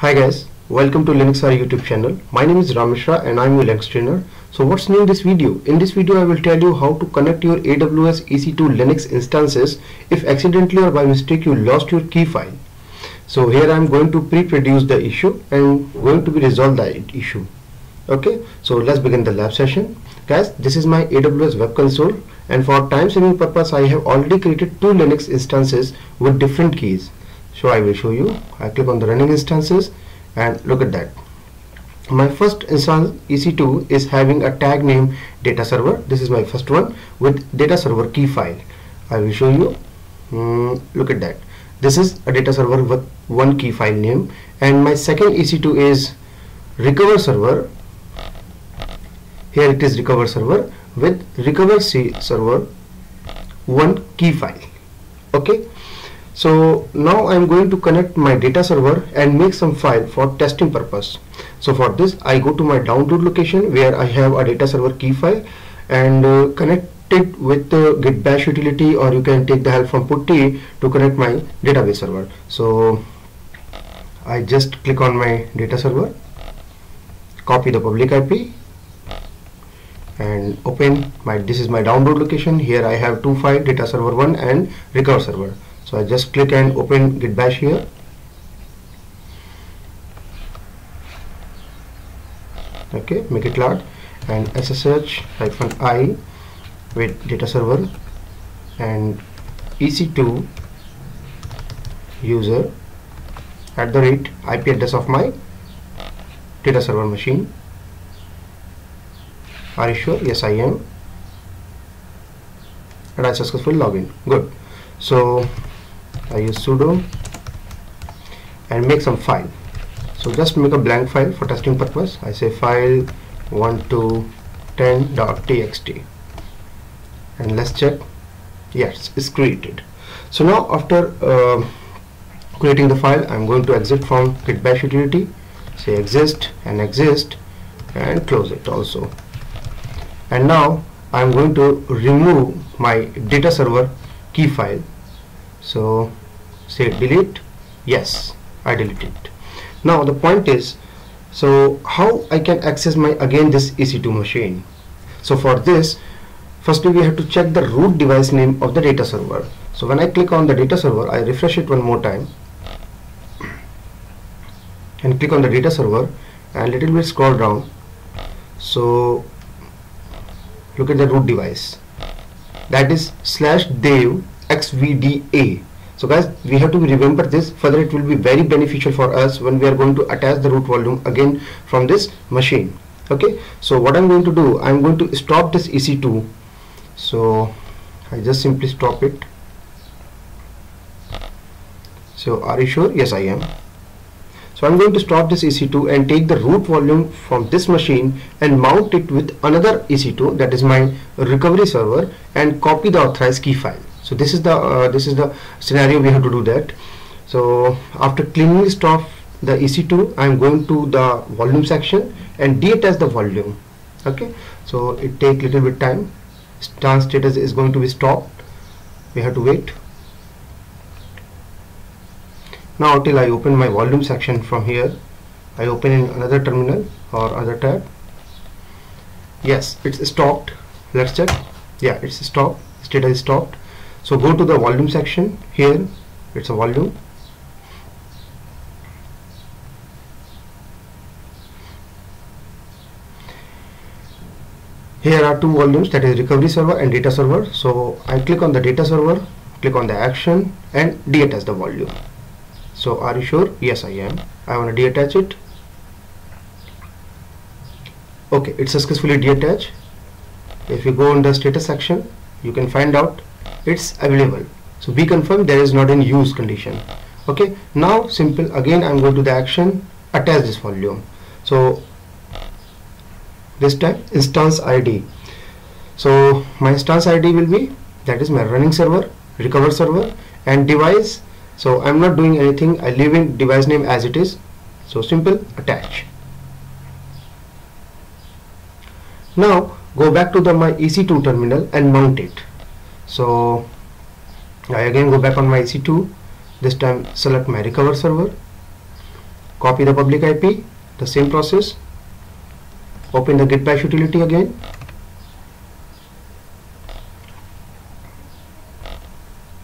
Hi guys, welcome to Linux YouTube channel. My name is Ram Mishra and I'm your Linux trainer. So what's new in this video? In this video I will tell you how to connect your AWS EC2 Linux instances if accidentally or by mistake you lost your key file. So here I am going to pre-produce the issue and going to be resolve the issue. Okay, so let's begin the lab session. Guys, this is my AWS web console and for time saving purpose I have already created two Linux instances with different keys. So I will show you. I click on the running instances and look at that. My first instance EC2 is having a tag name data server. This is my first one with data server key file. I will show you. Look at that. This is a data server with one key file name, and my second EC2 is recover server. Here it is recover server with recover server one key file. Okay. So now I am going to connect my data server and make some file for testing purpose. So for this I go to my download location where I have a data server key file and connect it with the git bash utility, or you can take the help from putty to connect my database server. So I just click on my data server, copy the public IP and open my, this is my download location. Here I have two files, data server 1 and recover server. So I just click and open git bash here. Okay, make it large and ssh-i with data server and EC2 user @ IP address of my data server machine. Are you sure? Yes, I am. And I successfully login. Good. So I use sudo and make some file. So just make a blank file for testing purpose. I say file 1210.txt and let's check. Yes, it's created. So now after creating the file, I'm going to exit from git bash utility, say exit and close it also. And now I'm going to remove my data server key file. So say delete. Yes, I deleted it. Now the point is, so how I can access my this EC2 machine. So for this, firstly we have to check the root device name of the data server. So when I click on the data server, I refresh it one more time and click on the data server and little bit scroll down. So look at the root device, that is /dev xvda. So guys, we have to remember this, further it will be very beneficial for us when we are going to attach the root volume again from this machine. Okay, so what I'm going to do, I'm going to stop this EC2. So I just simply stop it. So are you sure? Yes, I am. So I'm going to stop this EC2 and take the root volume from this machine and mount it with another EC2, that is my recovery server, and copy the authorized key file. So this is the scenario we have to do that. So after cleanly stop the EC2, I'm going to the volume section and deattach the volume. Okay, so it take little bit time. Instance status is going to be stopped. We have to wait. Now till I open my volume section from here, I open in another terminal or other tab. Yes, it's stopped. Let's check. Yeah, it's stopped. Status is stopped. So go to the volume section. Here it's a volume. Here are two volumes, that is recovery server and data server. So I click on the data server, click on the action and deattach the volume. So are you sure? Yes, I am. I want to deattach it. Okay, it's successfully deattached. If you go in the status section, you can find out it's available. So be confirmed there is not in use condition. Okay, now simple, again I'm going to the action, attach this volume. So this time instance ID. So my instance ID will be, that is my running server, recover server, and device. So I'm not doing anything, I leave in device name as it is. So simple, attach. Now go back to my EC2 terminal and mount it. So I again go back on my EC2, this time select my recover server, copy the public IP, the same process, open the git bash utility again,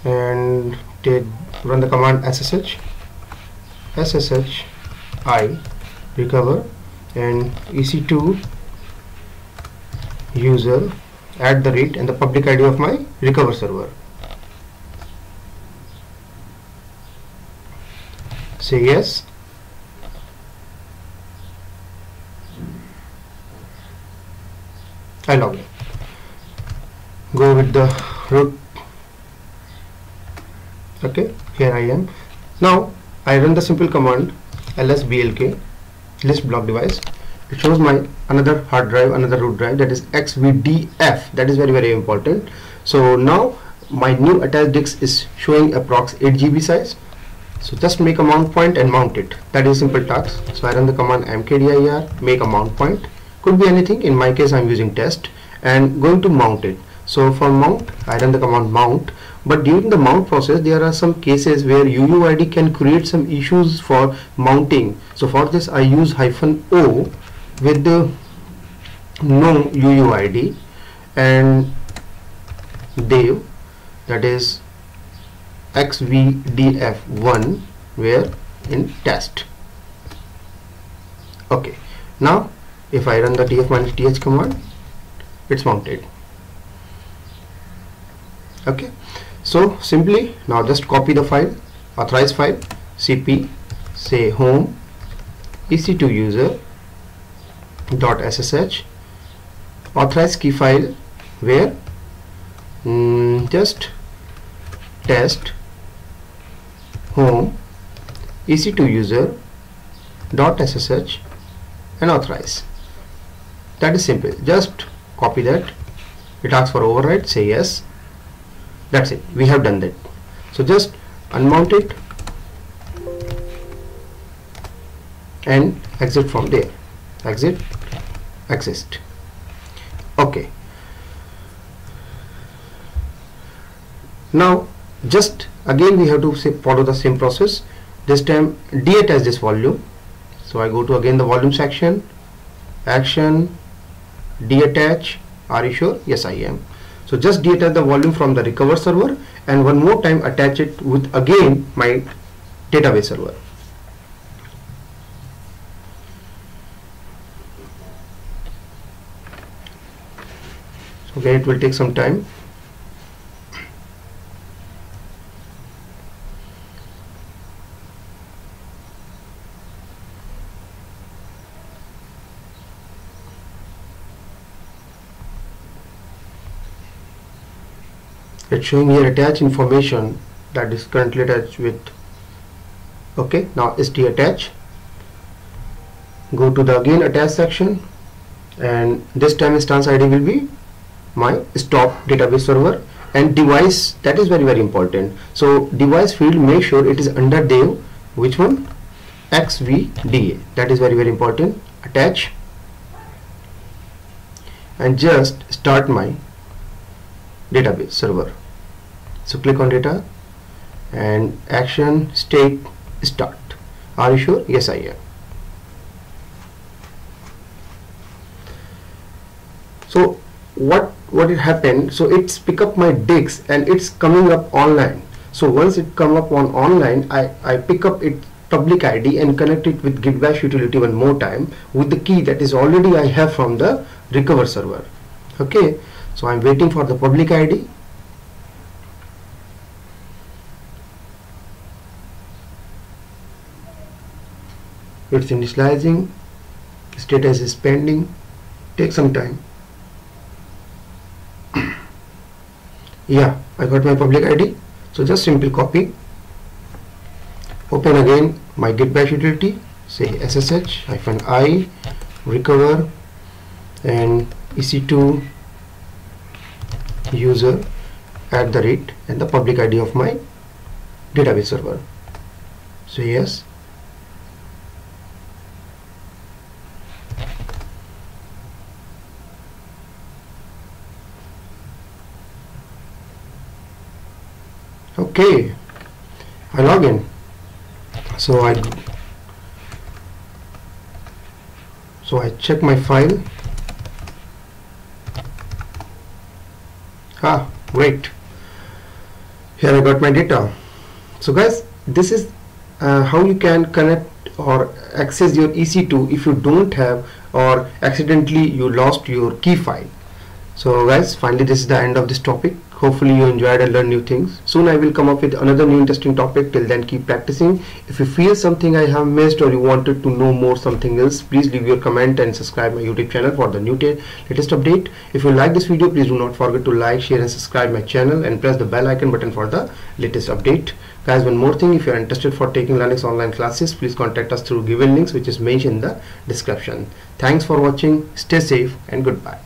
and run the command ssh I recover and ec2 user @ and the public ID of my recover server. Say yes. I log in. Go with the root. Okay, here I am. Now I run the simple command lsblk list block device. It shows my another hard drive, another root drive, that is xvdf. That is very important. So now my new attached disk is showing approx 8 GB size. So just make a mount point and mount it. That is simple task. So I run the command mkdir make a mount point. Could be anything. In my case I'm using test and going to mount it. So for mount I run the command mount, but during the mount process there are some cases where UUID can create some issues for mounting. So for this I use -o with the no UUID and dev, that is xvdf1 where in test. Okay, now if I run the df-th command, it's mounted. Okay, so simply now just copy the file, authorized file, cp say home ec2 user .ssh authorized key file where just test home ec2 user .ssh and authorize. That is simple. Just copy that. It asks for override, say yes. That's it, we have done that. So just unmount it and exit from there. Exit, exist. Okay, now just again we have to follow the same process. This time deattach this volume. So I go to again the volume section, action, deattach. Are you sure? Yes, I am. So just deattach the volume from the recover server and one more time attach it with again my database server. So again it will take some time. It's showing here attach information that is currently attached with. Okay, now is deattach. Go to the again attach section and this time instance ID will be my stop database server and device, that is very important. So device field, make sure it is under dev, which one? xvda. That is very important. Attach and just start my database server. So click on data and action, state, start. Are you sure? Yes, I am. So what it happened, so it's pick up my disk and it's coming up online. So once it come up on online, I pick up its public ID and connect it with git bash utility one more time with the key that is already I have from the recover server. Okay, so I'm waiting for the public ID. It's initializing, status is pending, take some time. Yeah, I got my public ID. So just simply copy, open again my git bash utility, say ssh-i recover and ec2 user @ and the public ID of my database server. So yes. Okay, I log in. So I So I check my file. Great. Here I got my data. So guys, this is how you can connect or access your EC2 if you don't have or accidentally you lost your key file. So guys, finally this is the end of this topic. Hopefully you enjoyed and learned new things. Soon I will come up with another new interesting topic. Till then, keep practicing. If you feel something I have missed or you wanted to know more something else, please leave your comment and subscribe my YouTube channel for the latest update. If you like this video, please do not forget to like, share and subscribe my channel and press the bell icon button for the latest update. Guys, one more thing, if you are interested for taking Linux online classes, please contact us through given links which is mentioned in the description. Thanks for watching. Stay safe and goodbye.